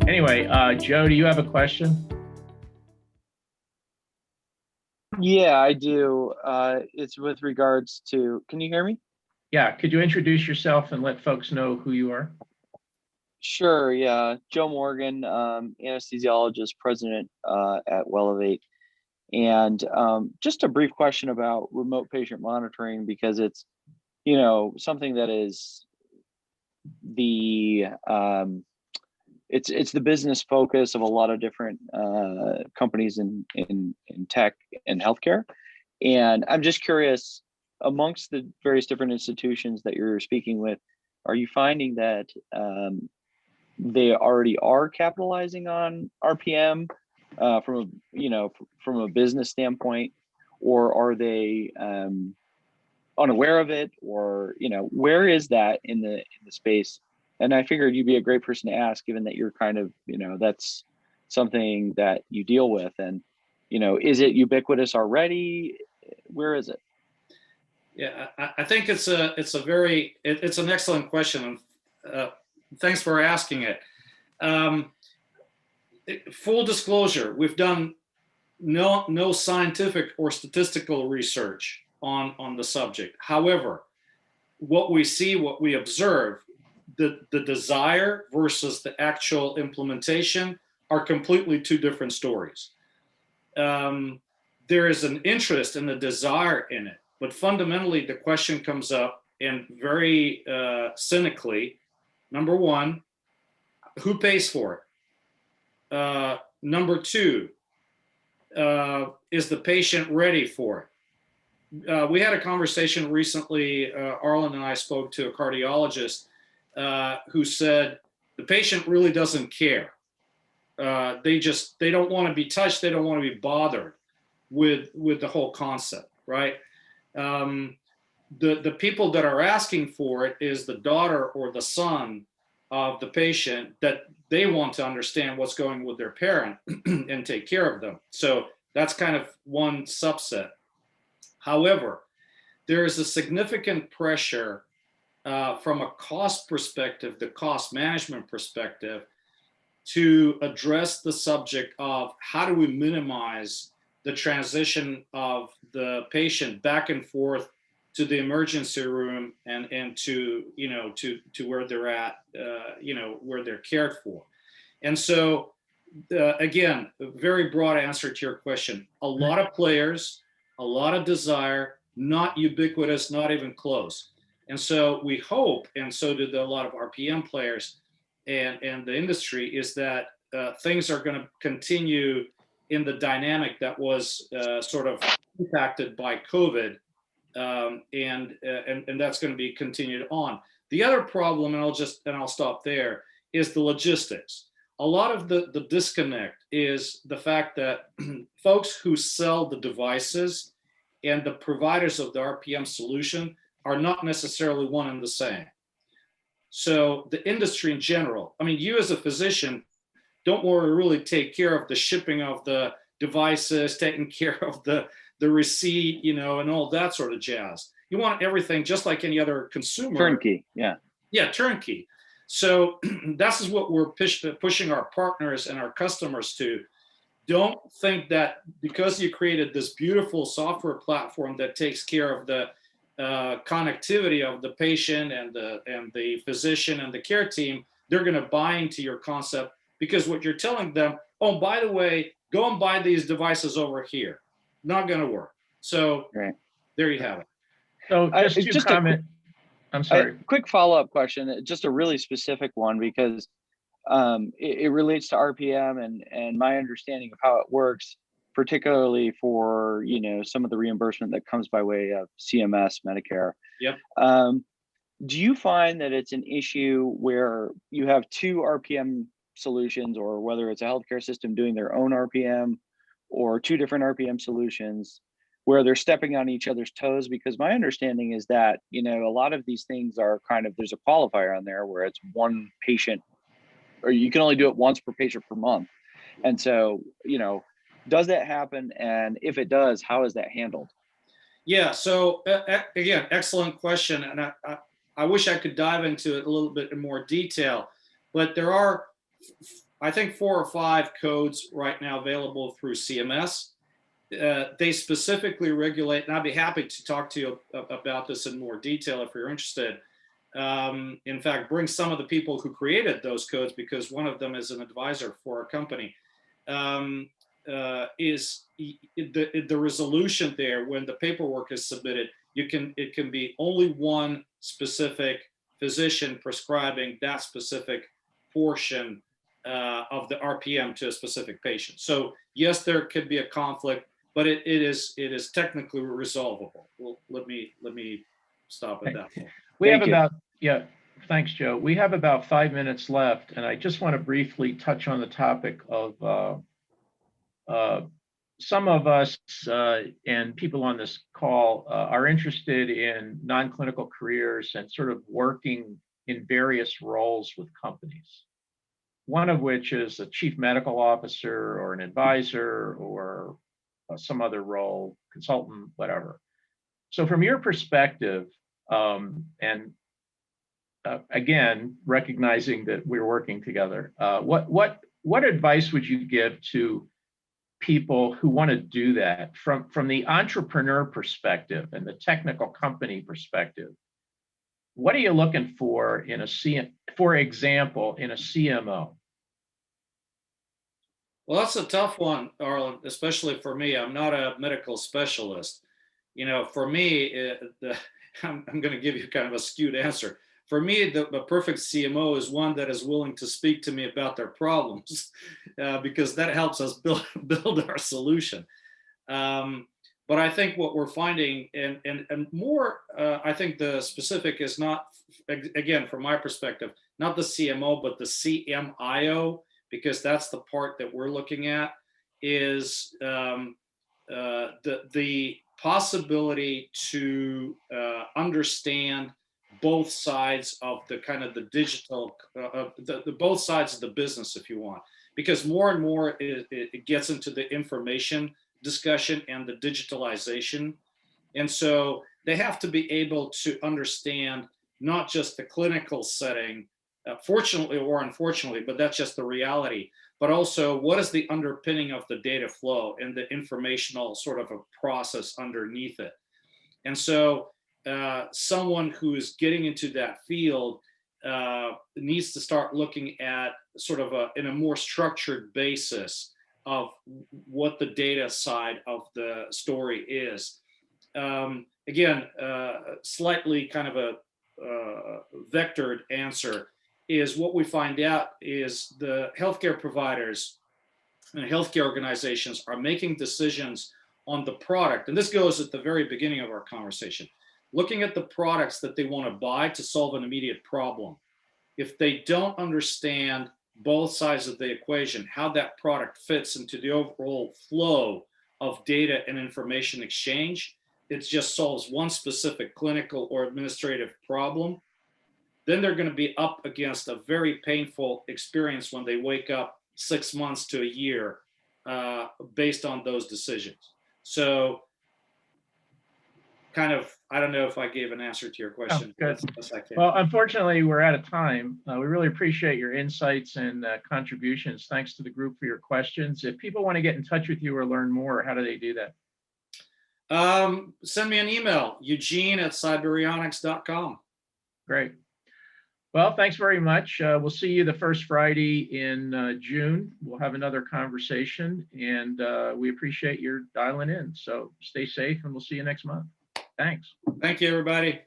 Anyway, Joe, do you have a question? Yeah, I do. It's with regards to, can you hear me? Yeah, could you introduce yourself and let folks know who you are? Sure, yeah. Joe Morgan, anesthesiologist, president at Wellevate. And just a brief question about remote patient monitoring, because it's, something that is the it's the business focus of a lot of different companies in tech and healthcare. And I'm just curious, amongst the various different institutions that you're speaking with, are you finding that they already are capitalizing on RPM from a business standpoint, or are they unaware of it, or where is that in the space? And I figured you'd be a great person to ask, given that you're kind of that's something that you deal with. And is it ubiquitous already? Where is it? Yeah, I think it's an excellent question. Thanks for asking it. Full disclosure, we've done no scientific or statistical research on the subject. However, what we see, what we observe, the desire versus the actual implementation are completely two different stories. There is an interest and a desire in it, but fundamentally the question comes up, and very cynically, number one, who pays for it? Number two, is the patient ready for it? We had a conversation recently, Arlen and I spoke to a cardiologist who said the patient really doesn't care. They don't want to be touched. They don't want to be bothered with the whole concept, right? The people that are asking for it is the daughter or the son of the patient, that they want to understand what's going with their parent and take care of them. So that's kind of one subset. However, there is a significant pressure from a cost perspective, the cost management perspective, to address the subject of how do we minimize the transition of the patient back and forth to the emergency room and to where they're at, where they're cared for. And so again, a very broad answer to your question. A lot of players, a lot of desire, not ubiquitous, not even close. And so we hope, and so did a lot of RPM players and the industry, is that things are going to continue in the dynamic that was sort of impacted by COVID, and that's going to be continued on. The other problem, and I'll stop there, is the logistics. A lot of the disconnect is the fact that folks who sell the devices and the providers of the RPM solution are not necessarily one and the same. So the industry in general, I mean, you as a physician don't want to really take care of the shipping of the devices, taking care of the receipt, and all that sort of jazz. You want everything just like any other consumer. Turnkey, yeah. Yeah, turnkey. So this is what we're pushing our partners and our customers to. Don't think that because you created this beautiful software platform that takes care of the connectivity of the patient and the physician and the care team, they're going to buy into your concept, because what you're telling them, oh, by the way, go and buy these devices over here. Not going to work. So right. There you have it. So just to comment. I'm sorry. A quick follow-up question, just a really specific one, because it relates to RPM and my understanding of how it works, particularly for some of the reimbursement that comes by way of CMS, Medicare. Yep. Do you find that it's an issue where you have two RPM solutions, or whether it's a healthcare system doing their own RPM, or two different RPM solutions, where they're stepping on each other's toes? Because my understanding is that, a lot of these things are kind of, there's a qualifier on there where it's one patient, or you can only do it once per patient per month. And so, does that happen? And if it does, how is that handled? Yeah, so again, excellent question. And I wish I could dive into it a little bit in more detail, but there are I think 4 or 5 codes right now available through CMS. They specifically regulate, and I'd be happy to talk to you about this in more detail if you're interested. In fact, bring some of the people who created those codes, because one of them is an advisor for our company. Is the resolution there when the paperwork is submitted, it can be only one specific physician prescribing that specific portion of the RPM to a specific patient. So yes, there could be a conflict, but it is technically resolvable. Well, let me stop at that point. We have Thank you. about, yeah, thanks, Joe. We have about 5 minutes left, and I just want to briefly touch on the topic of some of us and people on this call are interested in non-clinical careers and sort of working in various roles with companies. One of which is a chief medical officer or an advisor or some other role, consultant, whatever. So from your perspective, and again, recognizing that we're working together, what advice would you give to people who want to do that from the entrepreneur perspective and the technical company perspective? What are you looking for in for example, in a CMO? Well, that's a tough one, Arlen, especially for me. I'm not a medical specialist. You know, for me, I'm going to give you kind of a skewed answer. For me, the perfect CMO is one that is willing to speak to me about their problems, because that helps us build our solution. But I think what we're finding, and more, I think the specific is not, again, from my perspective, not the CMO, but the CMIO, because that's the part that we're looking at, is the possibility to understand both sides of the kind of the digital, both sides of the business, if you want, because more and more it gets into the information discussion and the digitalization. And so they have to be able to understand not just the clinical setting, fortunately or unfortunately, but that's just the reality, but also what is the underpinning of the data flow and the informational sort of a process underneath it. And so someone who is getting into that field needs to start looking at sort of in a more structured basis of what the data side of the story is. Again, slightly kind of a vectored answer is what we find out is the healthcare providers and healthcare organizations are making decisions on the product. And this goes at the very beginning of our conversation, looking at the products that they want to buy to solve an immediate problem. If they don't understand both sides of the equation, how that product fits into the overall flow of data and information exchange, it just solves one specific clinical or administrative problem, then they're going to be up against a very painful experience when they wake up 6 months to a year based on those decisions. So kind of, I don't know if I gave an answer to your question. Oh, good. That's I can. Well, unfortunately, we're out of time. We really appreciate your insights and contributions. Thanks to the group for your questions. If people want to get in touch with you or learn more, how do they do that? Send me an email, eugene@cyberionics.com. Great. Well, thanks very much. We'll see you the first Friday in June. We'll have another conversation, and we appreciate your dialing in. So stay safe, and we'll see you next month. Thanks. Thank you, everybody.